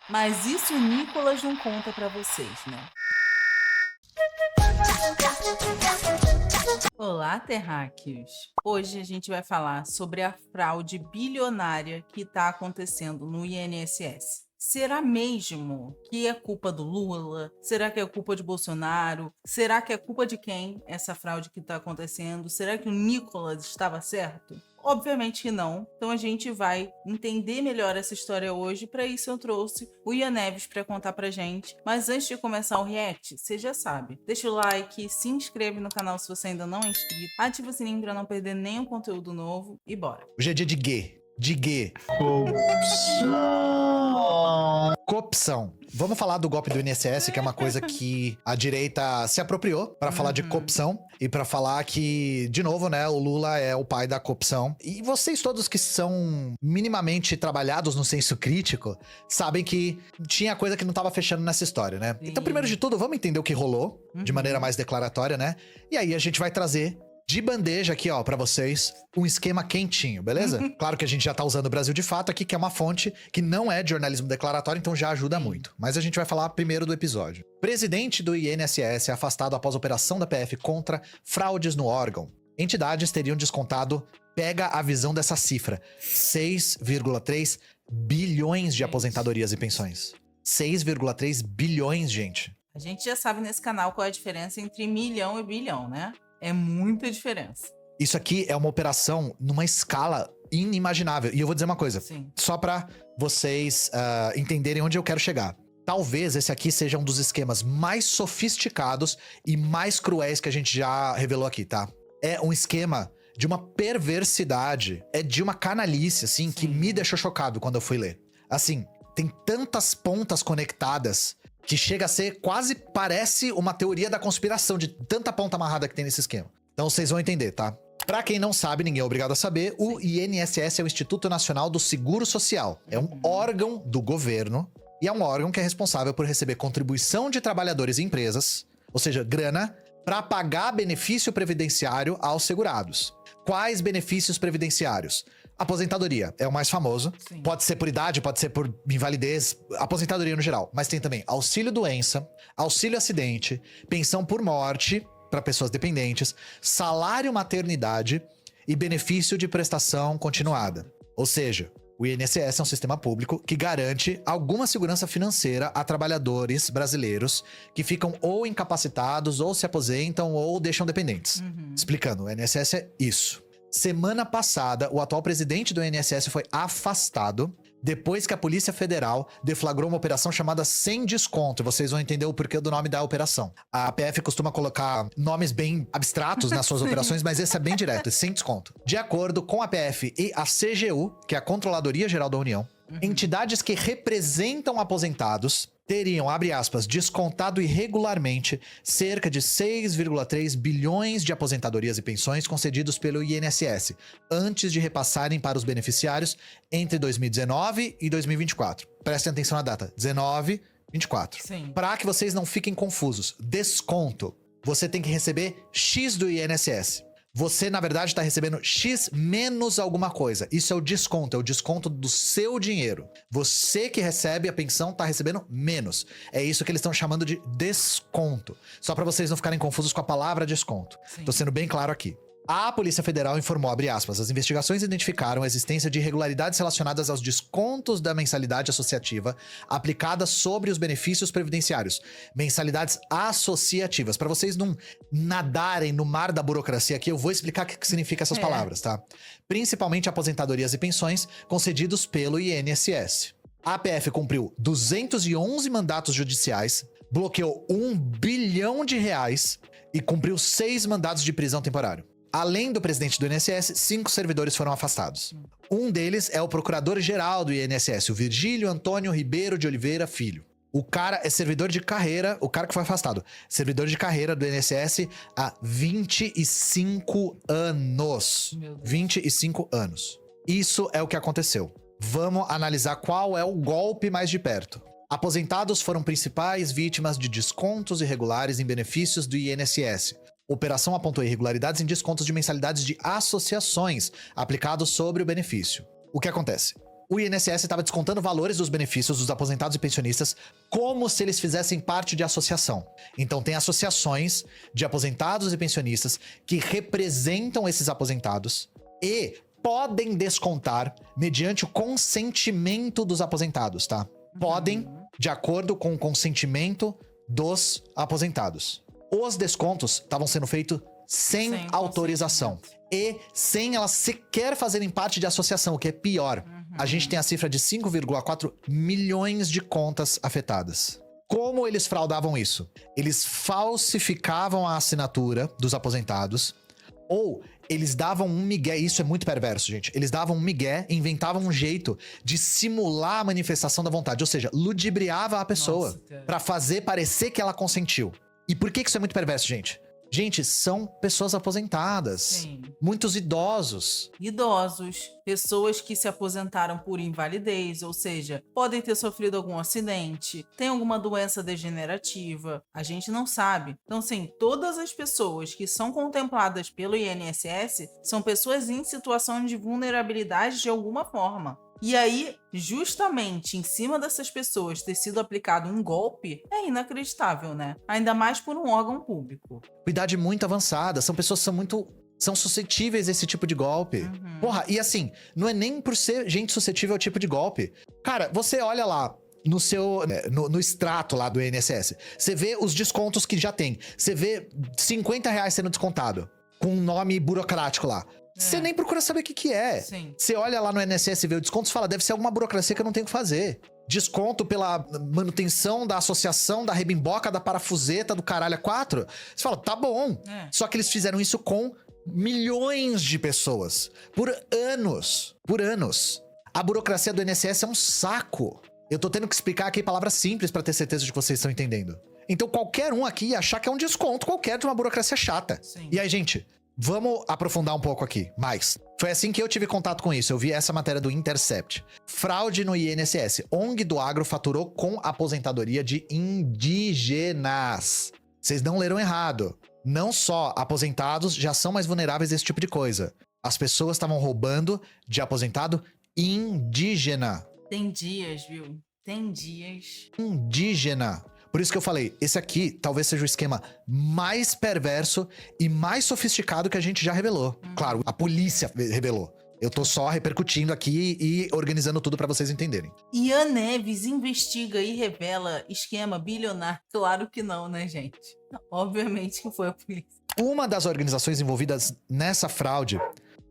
Mas isso o Nicolas não conta pra vocês, né? Olá, terráqueos! Hoje a gente vai falar sobre a fraude bilionária que está acontecendo no INSS. Será mesmo que é culpa do Lula? Será que é culpa de Bolsonaro? Será que é culpa de quem essa fraude que está acontecendo? Será que o Nicolas estava certo? Obviamente que não. Então a gente vai entender melhor essa história hoje. Para isso eu trouxe o Ian Neves para contar pra gente. Mas antes de começar o react, você já sabe, deixa o like, se inscreve no canal se você ainda não é inscrito, ativa o sininho para não perder nenhum conteúdo novo e bora. Hoje é dia de G. De G. Corrupção. Vamos falar do golpe do INSS, que é uma coisa que a direita se apropriou para falar de corrupção e para falar que, de novo, né, o Lula é o pai da corrupção. E vocês todos que são minimamente trabalhados no senso crítico sabem que tinha coisa que não tava fechando nessa história, né? Sim. Então, primeiro de tudo, vamos entender o que rolou de maneira mais declaratória, né? E aí a gente vai trazer de bandeja aqui, ó, pra vocês, um esquema quentinho, beleza? Claro que a gente já tá usando o Brasil de Fato aqui, que é uma fonte que não é de jornalismo declaratório, então já ajuda muito. Mas a gente vai falar primeiro do episódio. Presidente do INSS é afastado após operação da PF contra fraudes no órgão. Entidades teriam descontado, pega a visão dessa cifra, 6,3 bilhões de aposentadorias e pensões. 6,3 bilhões, gente. A gente já sabe nesse canal qual é a diferença entre milhão e bilhão, né? É muita diferença. Isso aqui é uma operação numa escala inimaginável. E eu vou dizer uma coisa, Sim. só pra vocês entenderem onde eu quero chegar. Talvez esse aqui seja um dos esquemas mais sofisticados e mais cruéis que a gente já revelou aqui, tá? É um esquema de uma perversidade, é de uma canalice, assim, que me deixou chocado quando eu fui ler. Assim, tem tantas pontas conectadas que chega a ser quase parece uma teoria da conspiração de tanta ponta amarrada que tem nesse esquema. Então vocês vão entender, tá? Pra quem não sabe, ninguém é obrigado a saber, o INSS é o Instituto Nacional do Seguro Social. É um órgão do governo e é um órgão que é responsável por receber contribuição de trabalhadores e empresas, ou seja, grana, para pagar benefício previdenciário aos segurados. Quais benefícios previdenciários? Aposentadoria é o mais famoso. Sim. Pode ser por idade, pode ser por invalidez, aposentadoria no geral. Mas tem também auxílio doença, auxílio acidente, pensão por morte para pessoas dependentes, salário maternidade e benefício de prestação continuada. Ou seja, o INSS é um sistema público que garante alguma segurança financeira a trabalhadores brasileiros que ficam ou incapacitados, ou se aposentam, ou deixam dependentes. Explicando, o INSS é isso. Semana passada, o atual presidente do INSS foi afastado depois que a Polícia Federal deflagrou uma operação chamada Sem Desconto. Vocês vão entender o porquê do nome da operação. A PF costuma colocar nomes bem abstratos nas suas operações, mas esse é bem direto, sem desconto. De acordo com a PF e a CGU, que é a Controladoria Geral da União, entidades que representam aposentados teriam, abre aspas, descontado irregularmente cerca de 6,3 bilhões de aposentadorias e pensões concedidos pelo INSS, antes de repassarem para os beneficiários entre 2019 e 2024. Prestem atenção na data, 19, 24. Sim. Para que vocês não fiquem confusos, desconto. Você tem que receber X do INSS. Você, na verdade, está recebendo X menos alguma coisa. Isso é o desconto do seu dinheiro. Você que recebe a pensão está recebendo menos. É isso que eles estão chamando de desconto. Só para vocês não ficarem confusos com a palavra desconto. Tô sendo bem claro aqui. A Polícia Federal informou, abre aspas, as investigações identificaram a existência de irregularidades relacionadas aos descontos da mensalidade associativa aplicadas sobre os benefícios previdenciários. Mensalidades associativas. Para vocês não nadarem no mar da burocracia aqui, eu vou explicar o que significa essas palavras, tá? Principalmente aposentadorias e pensões concedidos pelo INSS. A PF cumpriu 211 mandatos judiciais, bloqueou R$ 1 bilhão e cumpriu 6 mandados de prisão temporária. Além do presidente do INSS, 5 servidores foram afastados. Um deles é o procurador-geral do INSS, o Virgílio Antônio Ribeiro de Oliveira Filho. O cara é servidor de carreira, o cara que foi afastado, servidor de carreira do INSS há 25 anos. 25 anos. Isso é o que aconteceu. Vamos analisar qual é o golpe mais de perto. Aposentados foram principais vítimas de descontos irregulares em benefícios do INSS. Operação apontou irregularidades em descontos de mensalidades de associações aplicados sobre o benefício. O que acontece? o INSS estava descontando valores dos benefícios dos aposentados e pensionistas como se eles fizessem parte de associação. Então tem associações de aposentados e pensionistas que representam esses aposentados e podem descontar mediante o consentimento dos aposentados, tá? Podem, de acordo com o consentimento dos aposentados. Os descontos estavam sendo feitos sem autorização e sem elas sequer fazerem parte de associação, o que é pior. A gente tem a cifra de 5,4 milhões de contas afetadas. Como eles fraudavam isso? Eles falsificavam a assinatura dos aposentados ou eles davam um migué, isso é muito perverso, gente. Eles davam um migué e inventavam um jeito de simular a manifestação da vontade, ou seja, ludibriava a pessoa pra fazer parecer que ela consentiu. E por que isso é muito perverso, gente? Gente, são pessoas aposentadas. Sim. Muitos idosos. Idosos, pessoas que se aposentaram por invalidez, ou seja, podem ter sofrido algum acidente, tem alguma doença degenerativa, a gente não sabe. Então, sim, todas as pessoas que são contempladas pelo INSS são pessoas em situação de vulnerabilidade de alguma forma. E aí, justamente em cima dessas pessoas ter sido aplicado um golpe, é inacreditável, né? Ainda mais por um órgão público. Idade muito avançada, são pessoas que são suscetíveis a esse tipo de golpe. Porra, e assim, não é nem por ser gente suscetível ao tipo de golpe. Cara, você olha lá no seu no extrato lá do INSS, você vê os descontos que já tem. Você vê R$50 sendo descontado, com um nome burocrático lá. Você nem procura saber o que é. Você olha lá no INSS e vê o desconto e fala, deve ser alguma burocracia que eu não tenho o que fazer. Desconto pela manutenção da associação, da rebimboca, da parafuseta, do caralho a 4. Você fala, tá bom. Só que eles fizeram isso com milhões de pessoas. Por anos. Por anos. A burocracia do INSS é um saco. Eu tô tendo que explicar aqui palavras simples pra ter certeza de que vocês estão entendendo. Então qualquer um aqui ia achar que é um desconto qualquer de uma burocracia chata. E aí, gente... Vamos aprofundar um pouco aqui, mais. Foi assim que eu tive contato com isso, eu vi essa matéria do Intercept. Fraude no INSS. ONG do agro faturou com aposentadoria de indígenas. Vocês não leram errado. Não só aposentados já são mais vulneráveis a esse tipo de coisa. As pessoas estavam roubando de aposentado indígena. Tem dias, viu? Tem dias. Indígena. Por isso que eu falei, esse aqui talvez seja o esquema mais perverso e mais sofisticado que a gente já revelou. Claro, a polícia revelou. Eu tô só repercutindo aqui e organizando tudo pra vocês entenderem. Ian Neves investiga e revela esquema bilionário. Claro que não, né, gente? Obviamente que foi a polícia. Uma das organizações envolvidas nessa fraude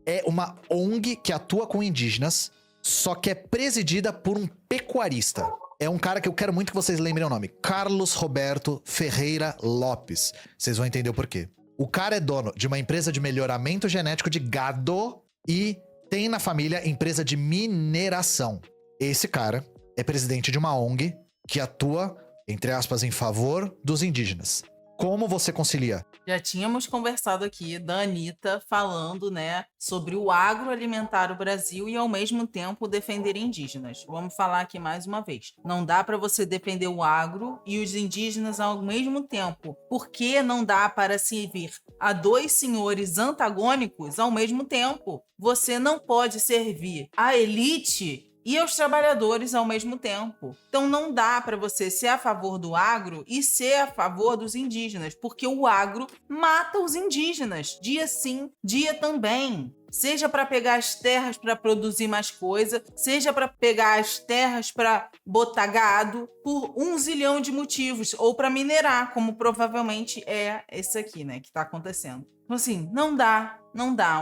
é uma ONG que atua com indígenas, só que é presidida por um pecuarista. É um cara que eu quero muito que vocês lembrem o nome. Carlos Roberto Ferreira Lopes. Vocês vão entender o porquê. O cara é dono de uma empresa de melhoramento genético de gado e tem na família empresa de mineração. Esse cara é presidente de uma ONG que atua, entre aspas, em favor dos indígenas. Como você concilia? Já tínhamos conversado aqui da Anitta falando, né, sobre o agroalimentar o Brasil e ao mesmo tempo defender indígenas. Vamos falar aqui mais uma vez. Não dá para você defender o agro e os indígenas ao mesmo tempo. Por que não dá para servir a dois senhores antagônicos ao mesmo tempo? Você não pode servir a elite e aos trabalhadores ao mesmo tempo. Então não dá para você ser a favor do agro e ser a favor dos indígenas, porque o agro mata os indígenas, dia sim, dia também. Seja para pegar as terras para produzir mais coisa, seja para pegar as terras para botar gado, por 1 zilhão de motivos, ou para minerar, como provavelmente é esse aqui, né, que tá acontecendo. Então assim, não dá,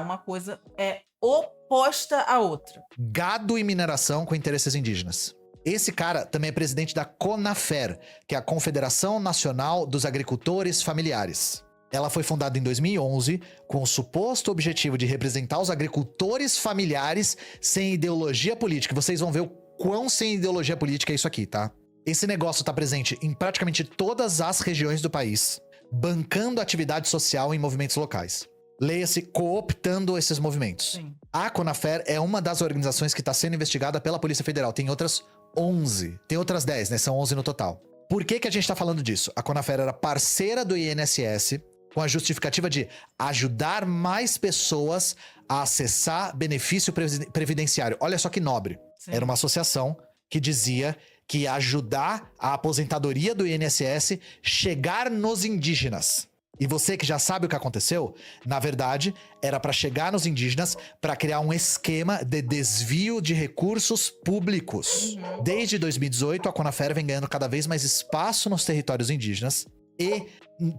uma coisa é oposta à outra. Gado e mineração com interesses indígenas. Esse cara também é presidente da CONAFER, que é a Confederação Nacional dos Agricultores Familiares. Ela foi fundada em 2011 com o suposto objetivo de representar os agricultores familiares sem ideologia política. Vocês vão ver o quão sem ideologia política é isso aqui, tá? Esse negócio tá presente em praticamente todas as regiões do país, bancando atividade social em movimentos locais. Leia-se, cooptando esses movimentos. Sim. A CONAFER é uma das organizações que está sendo investigada pela Polícia Federal. Tem outras 11. Tem outras 10, né? São 11 no total. Por que a gente tá falando disso? A CONAFER era parceira do INSS com a justificativa de ajudar mais pessoas a acessar benefício previdenciário. Olha só que nobre. Sim. Era uma associação que dizia que ia ajudar a aposentadoria do INSS chegar nos indígenas. E você que já sabe o que aconteceu, na verdade, era para chegar nos indígenas para criar um esquema de desvio de recursos públicos. Desde 2018, a Conafer vem ganhando cada vez mais espaço nos territórios indígenas e,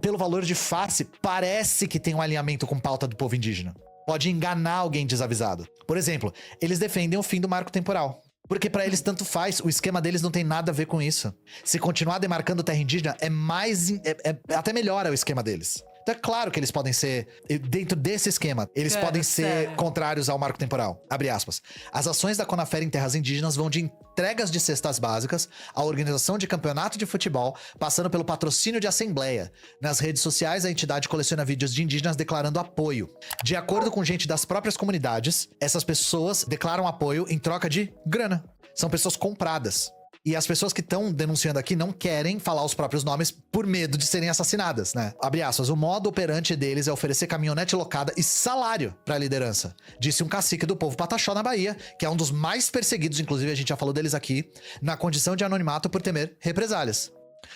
pelo valor de face, parece que tem um alinhamento com pauta do povo indígena. Pode enganar alguém desavisado. Por exemplo, eles defendem o fim do marco temporal. Porque pra eles tanto faz, o esquema deles não tem nada a ver com isso. Se continuar demarcando terra indígena, até melhora o esquema deles. Então é claro que eles podem ser, dentro desse esquema, eles podem ser contrários ao marco temporal. Abre aspas. As ações da Conafer em terras indígenas vão de entregas de cestas básicas, à organização de campeonato de futebol, passando pelo patrocínio de assembleia. Nas redes sociais, a entidade coleciona vídeos de indígenas declarando apoio. De acordo com gente das próprias comunidades, essas pessoas declaram apoio em troca de grana. São pessoas compradas. E as pessoas que estão denunciando aqui não querem falar os próprios nomes por medo de serem assassinadas, né? Abre aspas, o modo operante deles é oferecer caminhonete locada e salário pra liderança, disse um cacique do povo Pataxó na Bahia, que é um dos mais perseguidos, inclusive a gente já falou deles aqui, na condição de anonimato por temer represálias.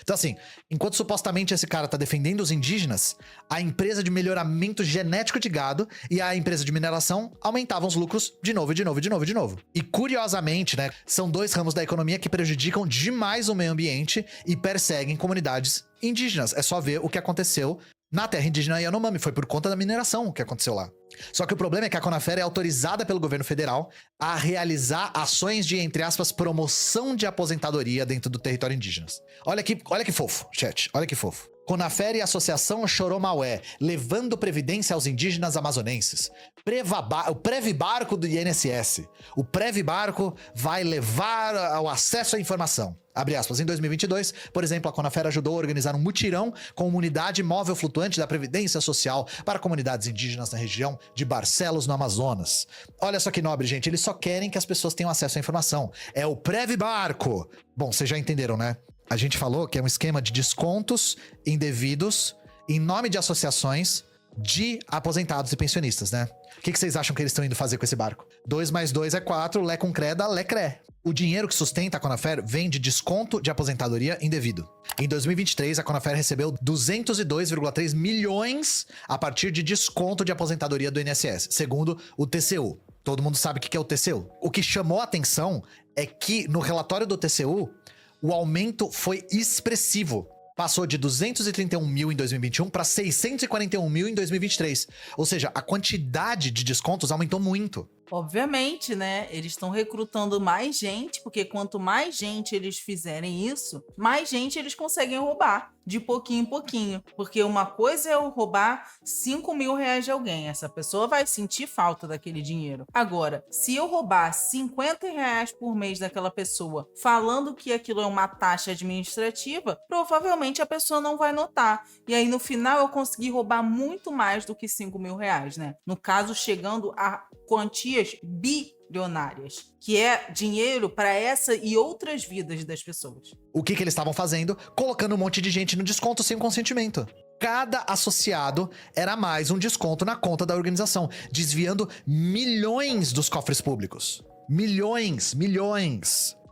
Então assim, enquanto supostamente esse cara tá defendendo os indígenas, a empresa de melhoramento genético de gado e a empresa de mineração aumentavam os lucros de novo. E curiosamente, né, são dois ramos da economia que prejudicam demais o meio ambiente e perseguem comunidades indígenas. É só ver o que aconteceu na terra indígena Yanomami, foi por conta da mineração o que aconteceu lá. Só que o problema é que a Conafer é autorizada pelo governo federal a realizar ações de, entre aspas, promoção de aposentadoria dentro do território indígena. Olha que fofo, chat, olha que fofo. Conafer e Associação Choromaué, levando previdência aos indígenas amazonenses. O Previbarco do INSS. O Previbarco vai levar ao acesso à informação. Abre aspas, em 2022, por exemplo, a Conafer ajudou a organizar um mutirão com uma unidade móvel flutuante da Previdência Social para comunidades indígenas na região de Barcelos, no Amazonas. Olha só que nobre, gente, eles só querem que as pessoas tenham acesso à informação. É o Previbarco. Bom, vocês já entenderam, né? A gente falou que é um esquema de descontos indevidos em nome de associações de aposentados e pensionistas, né? O que vocês acham que eles estão indo fazer com esse barco? 2 mais 2 é 4, lé com cré dá lé cré. O dinheiro que sustenta a Conafer vem de desconto de aposentadoria indevido. Em 2023, a Conafer recebeu 202,3 milhões a partir de desconto de aposentadoria do INSS, segundo o TCU. Todo mundo sabe o que é o TCU. O que chamou a atenção é que no relatório do TCU, o aumento foi expressivo. Passou de 231 mil em 2021 para 641 mil em 2023. Ou seja, a quantidade de descontos aumentou muito. Obviamente, né? Eles estão recrutando mais gente, porque quanto mais gente eles fizerem isso, mais gente eles conseguem roubar, de pouquinho em pouquinho. Porque uma coisa é eu roubar 5 mil reais de alguém, essa pessoa vai sentir falta daquele dinheiro. Agora, se eu roubar 50 reais por mês daquela pessoa, falando que aquilo é uma taxa administrativa, provavelmente a pessoa não vai notar. E aí, no final, eu consegui roubar muito mais do que 5 mil reais, né? No caso, chegando a quantias bilionárias, que é dinheiro para essa e outras vidas das pessoas. O que eles estavam fazendo? Colocando um monte de gente no desconto sem consentimento. Cada associado era mais um desconto na conta da organização, desviando milhões dos cofres públicos. Milhões.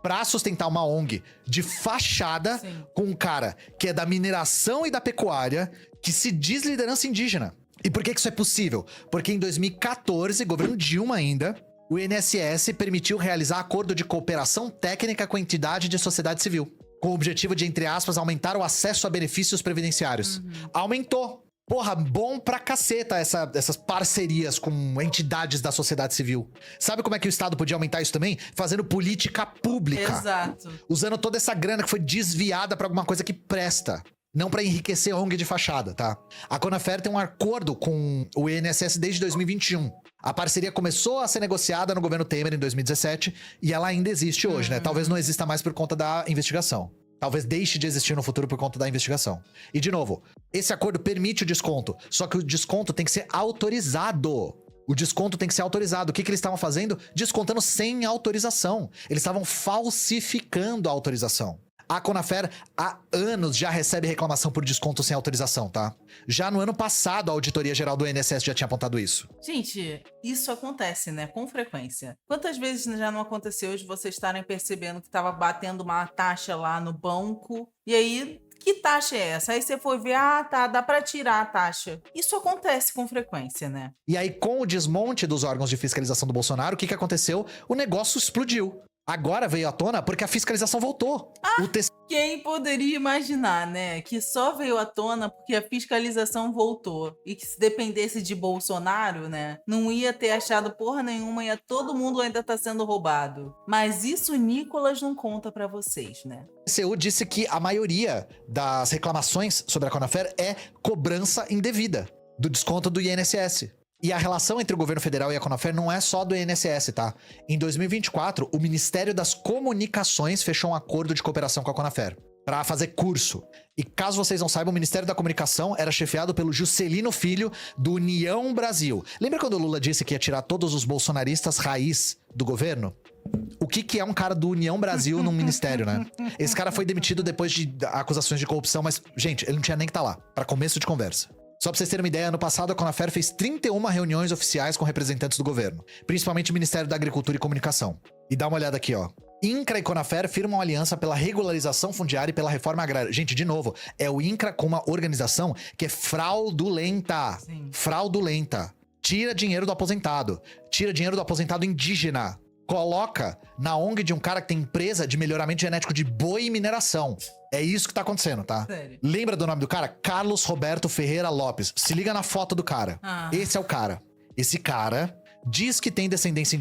Pra sustentar uma ONG de fachada. Sim. Com um cara que é da mineração e da pecuária, que se diz liderança indígena. E por que isso é possível? Porque em 2014, governo Dilma ainda, o INSS permitiu realizar acordo de cooperação técnica com a entidade de sociedade civil, com o objetivo de, entre aspas, aumentar o acesso a benefícios previdenciários. Aumentou. Porra, bom pra caceta essas parcerias com entidades da sociedade civil. Sabe como é que o Estado podia aumentar isso também? Fazendo política pública. Exato. Usando toda essa grana que foi desviada pra alguma coisa que presta. Não pra enriquecer ONG de fachada, tá? A Conafer tem um acordo com o INSS desde 2021. A parceria começou a ser negociada no governo Temer em 2017 e ela ainda existe hoje, né? Talvez não exista mais por conta da investigação. Talvez deixe de existir no futuro por conta da investigação. E, de novo, esse acordo permite o desconto, só que o desconto tem que ser autorizado. O desconto tem que ser autorizado. O que eles estavam fazendo? Descontando sem autorização. Eles estavam falsificando a autorização. A Conafer há anos já recebe reclamação por desconto sem autorização, tá? Já no ano passado, a Auditoria Geral do INSS já tinha apontado isso. Gente, isso acontece, né? Com frequência. Quantas vezes já não aconteceu de vocês estarem percebendo que estava batendo uma taxa lá no banco e aí... Que taxa é essa? Aí você foi ver, tá, dá pra tirar a taxa. Isso acontece com frequência, né? E aí, com o desmonte dos órgãos de fiscalização do Bolsonaro, o que aconteceu? O negócio explodiu. Agora veio à tona porque a fiscalização voltou. Quem poderia imaginar, né? Que só veio à tona porque a fiscalização voltou. E que se dependesse de Bolsonaro, né? Não ia ter achado porra nenhuma, ia todo mundo ainda tá sendo roubado. Mas isso o Nicolas não conta pra vocês, né? O TCU disse que a maioria das reclamações sobre a Conafer é cobrança indevida do desconto do INSS. E a relação entre o governo federal e a Conafer não é só do INSS, tá? Em 2024, o Ministério das Comunicações fechou um acordo de cooperação com a Conafer para fazer curso. E caso vocês não saibam, o Ministério da Comunicação era chefiado pelo Juscelino Filho, do União Brasil. Lembra quando o Lula disse que ia tirar todos os bolsonaristas raiz do governo? O que é um cara do União Brasil num ministério, né? Esse cara foi demitido depois de acusações de corrupção, mas, gente, ele não tinha nem que estar lá, para começo de conversa. Só pra vocês terem uma ideia, ano passado a Conafer fez 31 reuniões oficiais com representantes do governo, principalmente o Ministério da Agricultura e Comunicação. E dá uma olhada aqui, ó. INCRA e Conafer firmam aliança pela regularização fundiária e pela reforma agrária. Gente, de novo, é o INCRA com uma organização que é fraudulenta. Sim. Fraudulenta. Tira dinheiro do aposentado. Tira dinheiro do aposentado indígena. Coloca na ONG de um cara que tem empresa de melhoramento genético de boi e mineração. É isso que tá acontecendo, tá? Sério? Lembra do nome do cara? Carlos Roberto Ferreira Lopes. Se liga na foto do cara. Esse é o cara. Esse cara diz que tem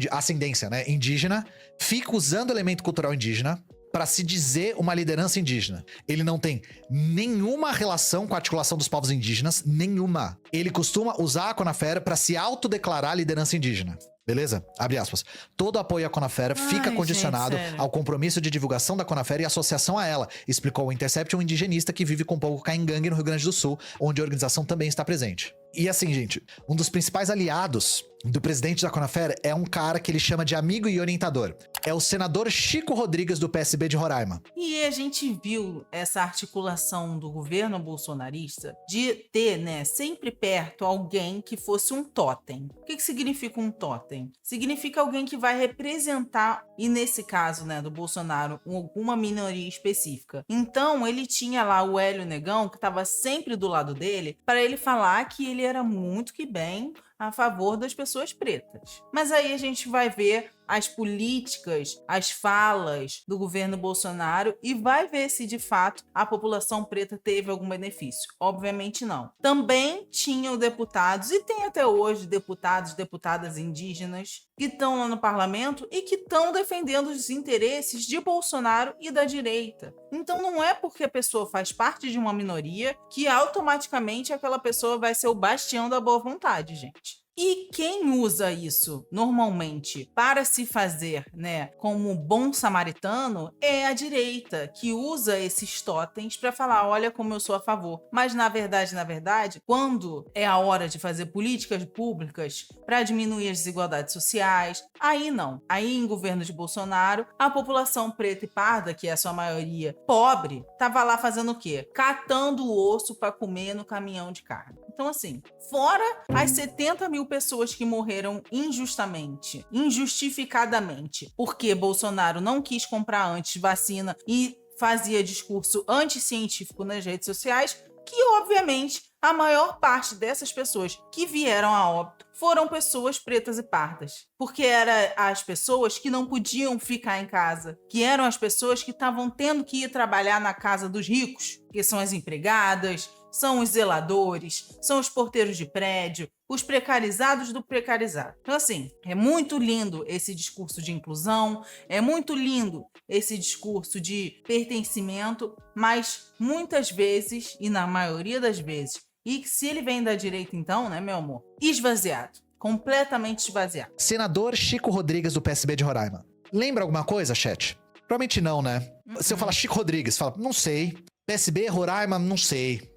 ascendência, né, indígena, fica usando elemento cultural indígena para se dizer uma liderança indígena. Ele não tem nenhuma relação com a articulação dos povos indígenas, nenhuma. Ele costuma usar a Conafer para se autodeclarar liderança indígena. Beleza? Abre aspas. Todo apoio à Conafer fica condicionado ao compromisso de divulgação da Conafer e associação a ela, explicou o Intercept, um indigenista que vive com pouco caingangue no Rio Grande do Sul, onde a organização também está presente. E assim, gente, um dos principais aliados do presidente da Conafer é um cara que ele chama de amigo e orientador. É o senador Chico Rodrigues, do PSB de Roraima. E a gente viu essa articulação do governo bolsonarista de ter, né, sempre perto alguém que fosse um totem. O que significa um totem? Significa alguém que vai representar, e nesse caso, né, do Bolsonaro, alguma minoria específica. Então, ele tinha lá o Hélio Negão, que estava sempre do lado dele, para ele falar que ele era muito que bem a favor das pessoas pretas. Mas aí a gente vai ver as políticas, as falas do governo Bolsonaro e vai ver se de fato a população preta teve algum benefício. Obviamente não. Também tinham deputados, e tem até hoje deputados, deputadas indígenas, que estão lá no parlamento e que estão defendendo os interesses de Bolsonaro e da direita. Então não é porque a pessoa faz parte de uma minoria que automaticamente aquela pessoa vai ser o bastião da boa vontade, gente. E quem usa isso normalmente para se fazer, né, como bom samaritano é a direita, que usa esses totens para falar, olha como eu sou a favor. Mas na verdade, quando é a hora de fazer políticas públicas para diminuir as desigualdades sociais, aí não. Aí em governo de Bolsonaro, a população preta e parda, que é a sua maioria pobre, tava lá fazendo o quê? Catando o osso para comer no caminhão de carne. Então assim, fora as 70 mil pessoas que morreram injustamente, injustificadamente, porque Bolsonaro não quis comprar antes vacina e fazia discurso anticientífico nas redes sociais, que obviamente a maior parte dessas pessoas que vieram a óbito foram pessoas pretas e pardas, porque eram as pessoas que não podiam ficar em casa, que eram as pessoas que estavam tendo que ir trabalhar na casa dos ricos, que são as empregadas, são os zeladores, são os porteiros de prédio, os precarizados do precarizado. Então, assim, é muito lindo esse discurso de inclusão, é muito lindo esse discurso de pertencimento, mas muitas vezes, e na maioria das vezes, e se ele vem da direita então, né, meu amor? Esvaziado. Completamente esvaziado. Senador Chico Rodrigues, do PSB de Roraima. Lembra alguma coisa, chat? Provavelmente não, né? Se eu falar Chico Rodrigues, fala, não sei. PSB, Roraima, não sei.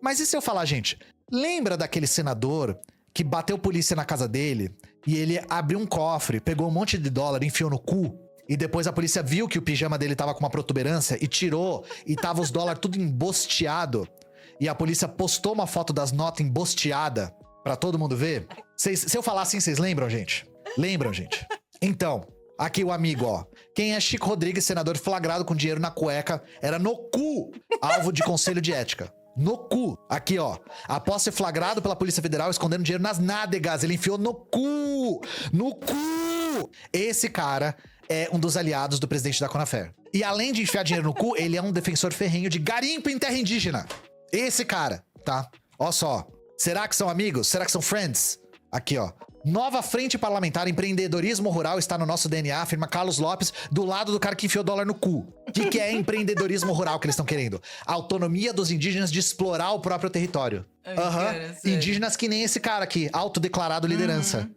Mas e se eu falar, gente, lembra daquele senador que bateu polícia na casa dele e ele abriu um cofre, pegou um monte de dólar e enfiou no cu? E depois a polícia viu que o pijama dele tava com uma protuberância e tirou. E tava os dólares tudo embosteado. E a polícia postou uma foto das notas embosteada pra todo mundo ver. Se eu falar assim, vocês lembram, gente? Lembram, gente? Então, aqui o amigo, ó. Quem é Chico Rodrigues, senador flagrado com dinheiro na cueca, era no cu, alvo de conselho de ética. No cu. Aqui, ó. Após ser flagrado pela Polícia Federal escondendo dinheiro nas nádegas, ele enfiou no cu. No cu. Esse cara é um dos aliados do presidente da Conafer. E além de enfiar dinheiro no cu, ele é um defensor ferrenho de garimpo em terra indígena. Esse cara, tá? Ó só. Será que são amigos? Será que são friends? Aqui, ó. Nova frente parlamentar empreendedorismo rural está no nosso DNA, afirma Carlos Lopes, do lado do cara que enfiou dólar no cu. O que é empreendedorismo rural que eles estão querendo? A autonomia dos indígenas de explorar o próprio território. Indígenas que nem esse cara aqui, autodeclarado liderança.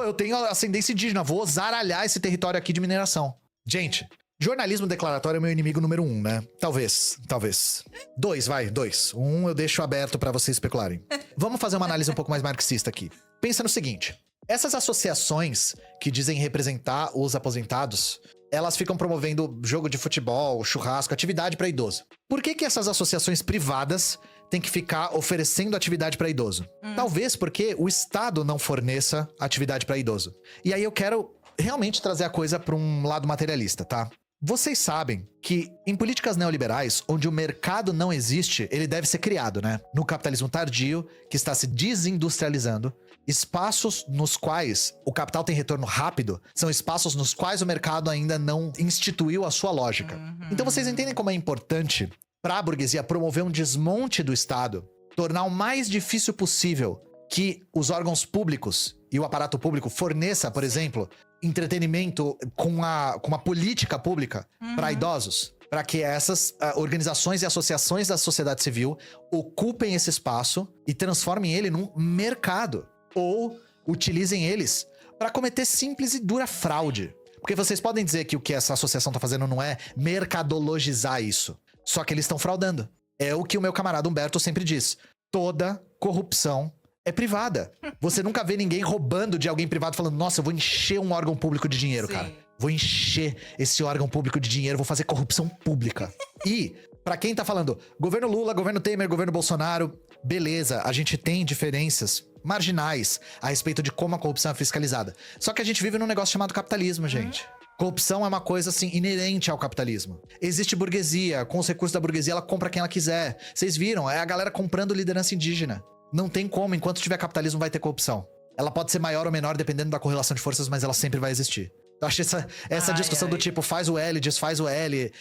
Eu tenho ascendência indígena, vou zaralhar esse território aqui de mineração. Gente, jornalismo declaratório é meu inimigo número 1, né? Talvez. 2. 1 eu deixo aberto pra vocês especularem. Vamos fazer uma análise um pouco mais marxista aqui. Pensa no seguinte, essas associações que dizem representar os aposentados, elas ficam promovendo jogo de futebol, churrasco, atividade pra idoso. Por que essas associações privadas têm que ficar oferecendo atividade pra idoso? Talvez porque o Estado não forneça atividade pra idoso. E aí eu quero realmente trazer a coisa pra um lado materialista, tá? Vocês sabem que em políticas neoliberais, onde o mercado não existe, ele deve ser criado, né? No capitalismo tardio, que está se desindustrializando, espaços nos quais o capital tem retorno rápido são espaços nos quais o mercado ainda não instituiu a sua lógica. Então vocês entendem como é importante para a burguesia promover um desmonte do Estado, tornar o mais difícil possível que os órgãos públicos e o aparato público forneça, por exemplo, entretenimento com uma política pública para idosos, para que essas organizações e associações da sociedade civil ocupem esse espaço e transformem ele num mercado, ou utilizem eles para cometer simples e dura fraude. Porque vocês podem dizer que o que essa associação tá fazendo não é mercadologizar isso, só que eles estão fraudando. É o que o meu camarada Humberto sempre diz: toda corrupção é privada. Você nunca vê ninguém roubando de alguém privado falando: nossa, eu vou encher um órgão público de dinheiro, cara. Vou encher esse órgão público de dinheiro, vou fazer corrupção pública. E, pra quem tá falando governo Lula, governo Temer, governo Bolsonaro, beleza, a gente tem diferenças marginais a respeito de como a corrupção é fiscalizada. Só que a gente vive num negócio chamado capitalismo, gente. Corrupção é uma coisa, assim, inerente ao capitalismo. Existe burguesia, com os recursos da burguesia ela compra quem ela quiser. Vocês viram, é a galera comprando liderança indígena. Não tem como, enquanto tiver capitalismo vai ter corrupção. Ela pode ser maior ou menor dependendo da correlação de forças, mas ela sempre vai existir. Eu acho essa discussão do tipo, faz o L, desfaz o L,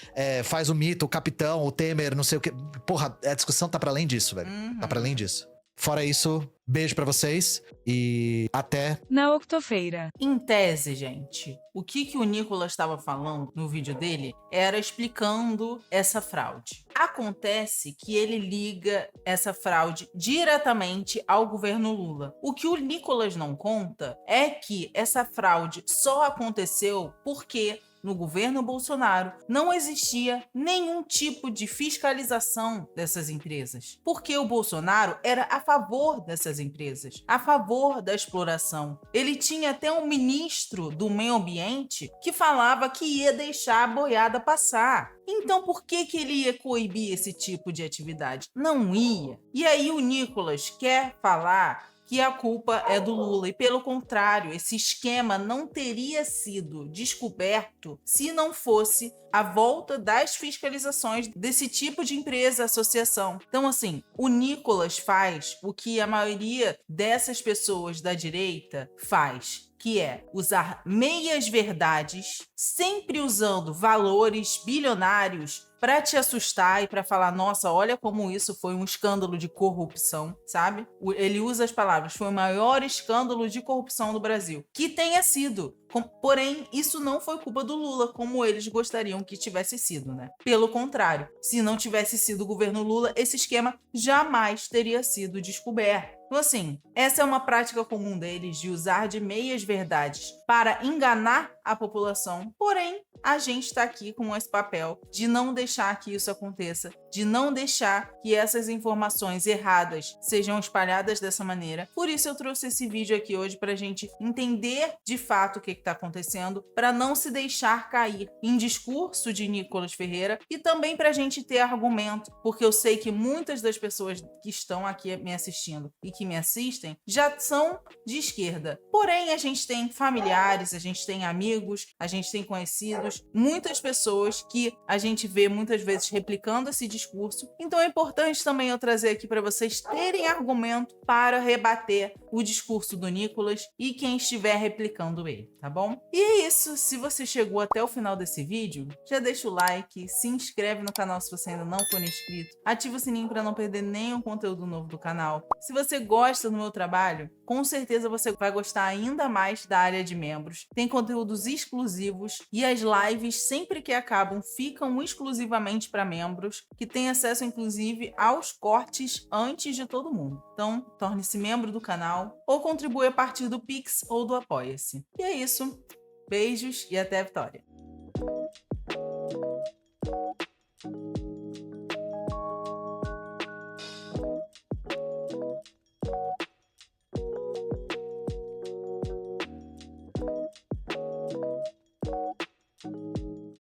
faz o mito, o capitão, o Temer, não sei o que. Porra, a discussão tá pra além disso, velho. Tá pra além disso. Fora isso, beijo pra vocês e até na octofeira. Em tese, gente, o que o Nicolas estava falando no vídeo dele era explicando essa fraude. Acontece que ele liga essa fraude diretamente ao governo Lula. O que o Nicolas não conta é que essa fraude só aconteceu porque no governo Bolsonaro não existia nenhum tipo de fiscalização dessas empresas. Porque o Bolsonaro era a favor dessas empresas, a favor da exploração. Ele tinha até um ministro do meio ambiente que falava que ia deixar a boiada passar. Então por que ele ia coibir esse tipo de atividade? Não ia. E aí o Nicolas quer falar que a culpa é do Lula. E pelo contrário, esse esquema não teria sido descoberto se não fosse a volta das fiscalizações desse tipo de empresa, associação. Então, assim, o Nicolas faz o que a maioria dessas pessoas da direita faz, que é usar meias verdades, sempre usando valores bilionários para te assustar e para falar, nossa, olha como isso foi um escândalo de corrupção, sabe? Ele usa as palavras, foi o maior escândalo de corrupção do Brasil. Que tenha sido. Porém, isso não foi culpa do Lula, como eles gostariam que tivesse sido, né? Pelo contrário, se não tivesse sido o governo Lula, esse esquema jamais teria sido descoberto. Então, assim, essa é uma prática comum deles de usar de meias verdades para enganar a população, porém, a gente está aqui com esse papel de não deixar que isso aconteça, de não deixar que essas informações erradas sejam espalhadas dessa maneira. Por isso eu trouxe esse vídeo aqui hoje para a gente entender de fato o que está acontecendo, para não se deixar cair em discurso de Nicolas Ferreira e também para a gente ter argumento, porque eu sei que muitas das pessoas que estão aqui me assistindo e que me assistem já são de esquerda. Porém, a gente tem familiares, a gente tem amigos, a gente tem conhecidos, muitas pessoas que a gente vê muitas vezes replicando esse discurso. Então é importante também eu trazer aqui para vocês terem argumento para rebater o discurso do Nicolas e quem estiver replicando ele, tá bom? E é isso. Se você chegou até o final desse vídeo, já deixa o like, se inscreve no canal se você ainda não for inscrito, ativa o sininho para não perder nenhum conteúdo novo do canal. Se você gosta do meu trabalho, com certeza você vai gostar ainda mais da área de membros. Tem conteúdos exclusivos e as lives, sempre que acabam, ficam exclusivamente para membros, que têm acesso inclusive aos cortes antes de todo mundo. Então, torne-se membro do canal ou contribua a partir do Pix ou do Apoia-se. E é isso. Beijos e até a vitória!